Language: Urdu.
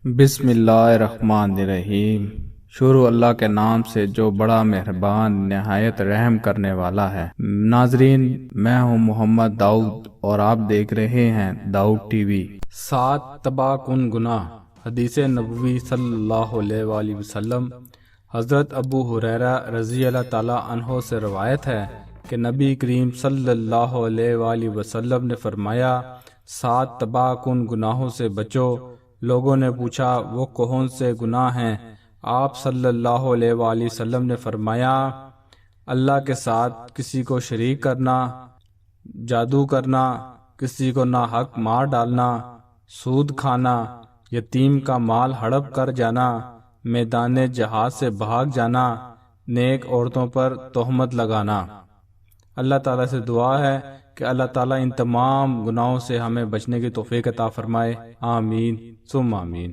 بسم اللہ الرحمن الرحیم۔ شروع اللہ کے نام سے جو بڑا مہربان نہایت رحم کرنے والا ہے۔ ناظرین، میں ہوں محمد داؤد اور آپ دیکھ رہے ہیں داؤد ٹی وی۔ 7 تباہ کن گناہ۔ حدیث نبوی صلی اللہ علیہ وآلہ وسلم۔ حضرت ابو ہریرہ رضی اللہ تعالیٰ عنہ سے روایت ہے کہ نبی کریم صلی اللہ علیہ وآلہ وسلم نے فرمایا، 7 تباہ کن گناہوں سے بچو۔ لوگوں نے پوچھا وہ کون سے گناہ ہیں؟ آپ صلی اللہ علیہ وآلہ وسلم نے فرمایا، اللہ کے ساتھ کسی کو شریک کرنا، جادو کرنا، کسی کو ناحق مار ڈالنا، سود کھانا، یتیم کا مال ہڑپ کر جانا، میدان جہاد سے بھاگ جانا، نیک عورتوں پر تہمت لگانا۔ اللہ تعالیٰ سے دعا ہے کہ اللہ تعالیٰ ان تمام گناہوں سے ہمیں بچنے کی توفیق عطا فرمائے۔ آمین ثم آمین۔